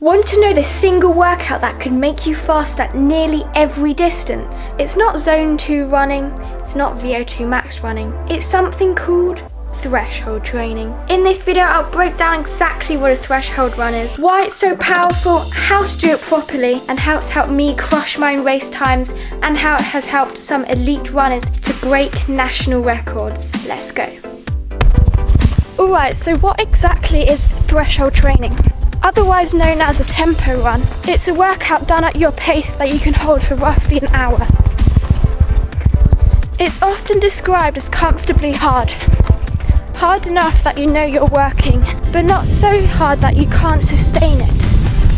Want to know the single workout that could make you fast at nearly every distance? It's not Zone 2 running, it's not VO2 max running, it's something called threshold training. In this video I'll break down exactly what a threshold run is, why it's so powerful, how to do it properly, and how it's helped me crush my own race times, and how it has helped some elite runners to break national records. Let's go. Alright, so what exactly is threshold training? Otherwise known as a tempo run, it's a workout done at your pace that you can hold for roughly an hour. It's often described as comfortably hard. Hard enough that you know you're working, but not so hard that you can't sustain it.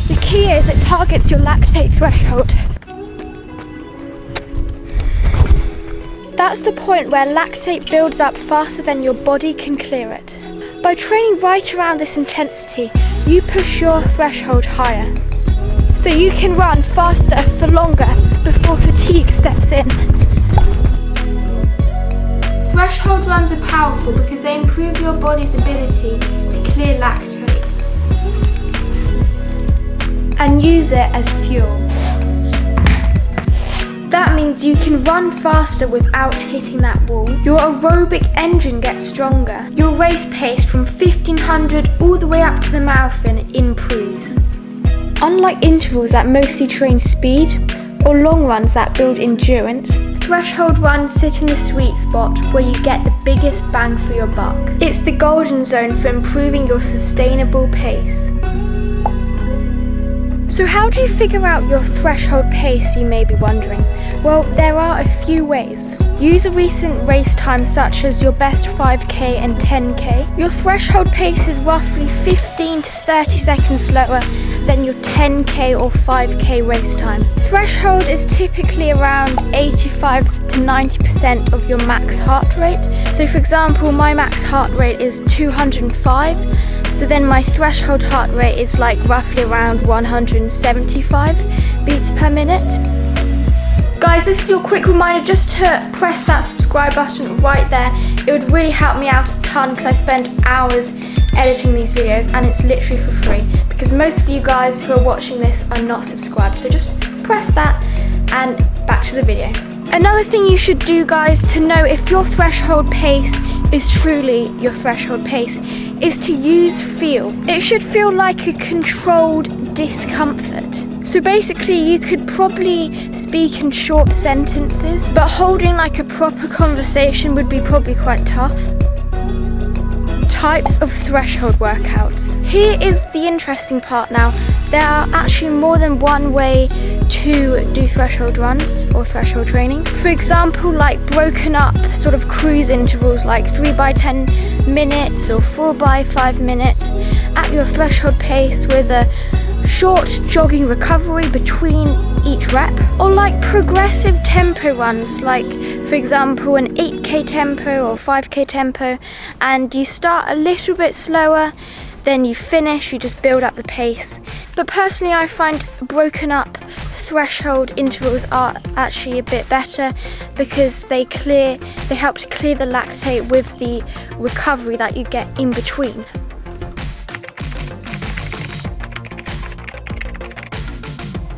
The key is it targets your lactate threshold. That's the point where lactate builds up faster than your body can clear it. By training right around this intensity, you push your threshold higher, so you can run faster for longer before fatigue sets in. Threshold runs are powerful because they improve your body's ability to clear lactate and use it as fuel. That means you can run faster without hitting that wall. Your aerobic engine gets stronger. Your race pace from 1500 all the way up to the marathon improves. Unlike intervals that mostly train speed, or long runs that build endurance, threshold runs sit in the sweet spot where you get the biggest bang for your buck. It's the golden zone for improving your sustainable pace. So how do you figure out your threshold pace, you may be wondering? Well, there are a few ways. Use a recent race time such as your best 5k and 10k. Your threshold pace is roughly 15 to 30 seconds slower than your 10k or 5k race time. Threshold is typically around 85 to 90% of your max heart rate. So for example, my max heart rate is 205. So then my threshold heart rate is like roughly around 175 beats per minute. Guys, this is your quick reminder just to press that subscribe button right there. It would really help me out a ton because I spend hours editing these videos and it's literally for free because most of you guys who are watching this are not subscribed. So just press that and back to the video. Another thing you should do, guys, to know if your threshold pace is truly your threshold pace is to use feel. It should feel like a controlled discomfort. So basically you could probably speak in short sentences, but holding like a proper conversation would be probably quite tough. Types of threshold workouts. Here is the interesting part now. There are actually more than one way to do threshold runs or threshold training. For example, like broken up sort of cruise intervals like 3 by 10 minutes or 4 by 5 minutes at your threshold pace with a short jogging recovery between each rep, or like progressive tempo runs, like for example an 8k tempo or 5k tempo, and you start a little bit slower, then you finish, you just build up the pace. But personally I find broken up threshold intervals are actually a bit better because they help to clear the lactate with the recovery that you get in between.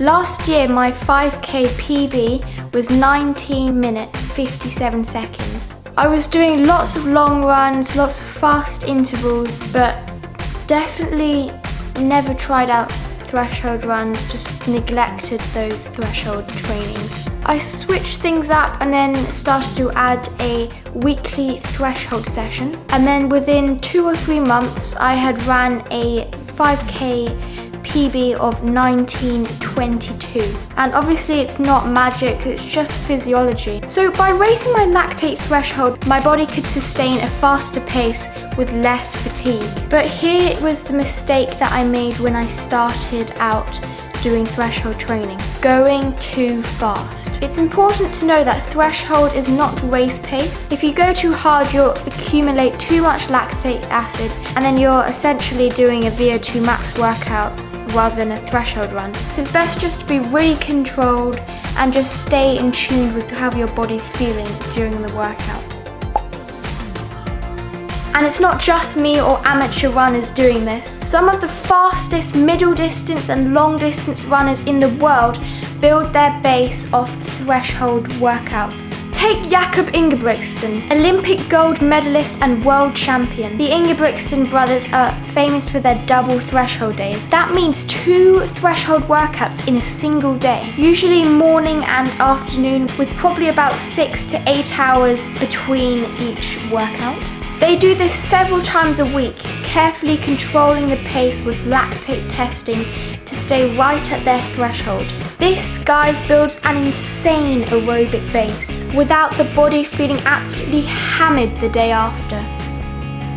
Last year my 5k PB was 19 minutes 57 seconds. I was doing lots of long runs, lots of fast intervals, but definitely never tried out threshold runs, just neglected those threshold trainings. I switched things up and then started to add a weekly threshold session, and then within 2 or 3 months I had ran a 5k PB of 19:22, and obviously it's not magic, it's just physiology. So by raising my lactate threshold, my body could sustain a faster pace with less fatigue. But here was the mistake that I made when I started out doing threshold training: going too fast. It's important to know that threshold is not race pace. If you go too hard, you'll accumulate too much lactate acid, and then you're essentially doing a VO2 max workout rather than a threshold run. So it's best just to be really controlled and just stay in tune with how your body's feeling during the workout. And it's not just me or amateur runners doing this. Some of the fastest middle distance and long distance runners in the world build their base off threshold workouts. Take Jakob Ingebrigtsen, Olympic gold medalist and world champion. The Ingebrigtsen brothers are famous for their double threshold days. That means 2 threshold workouts in a single day, usually morning and afternoon, with probably about 6 to 8 hours between each workout. They do this several times a week, carefully controlling the pace with lactate testing to stay right at their threshold. This, guys, builds an insane aerobic base without the body feeling absolutely hammered the day after.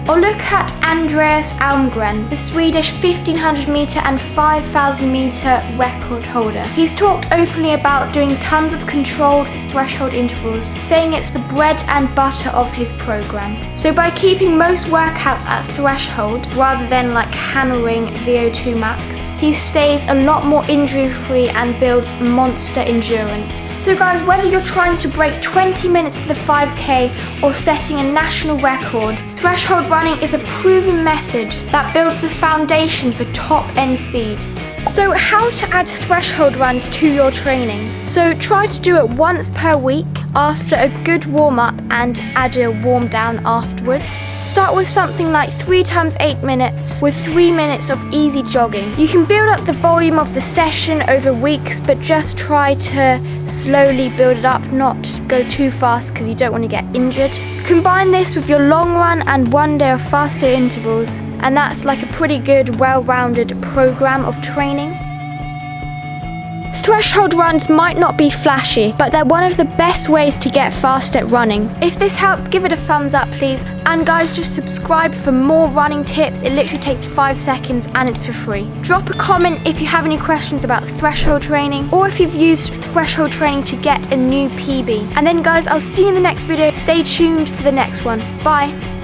Or look at Andreas Almgren, the Swedish 1500 meter and 5000 meter record holder. He's talked openly about doing tons of controlled threshold intervals, saying it's the bread and butter of his program. So by keeping most workouts at threshold, rather than like hammering VO2 max, he stays a lot more injury free and builds monster endurance. So guys, whether you're trying to break 20 minutes for the 5K or setting a national record, threshold running is a proven method that builds the foundation for top-end speed. So how to add threshold runs to your training? So try to do it once per week after a good warm-up and add a warm-down afterwards. Start with something like 3 times 8 minutes with 3 minutes of easy jogging. You can build up the volume of the session over weeks, but just try to slowly build it up, not go too fast because you don't want to get injured. Combine this with your long run and 1 day of faster intervals, and that's like a pretty good, well-rounded program of training. Threshold runs might not be flashy, but they're one of the best ways to get fast at running. If this helped, give it a thumbs up please. And guys, just subscribe for more running tips. It literally takes 5 seconds and it's for free. Drop a comment if you have any questions about threshold training, or if you've used threshold training to get a new PB. And then guys, I'll see you in the next video. Stay tuned for the next one. Bye.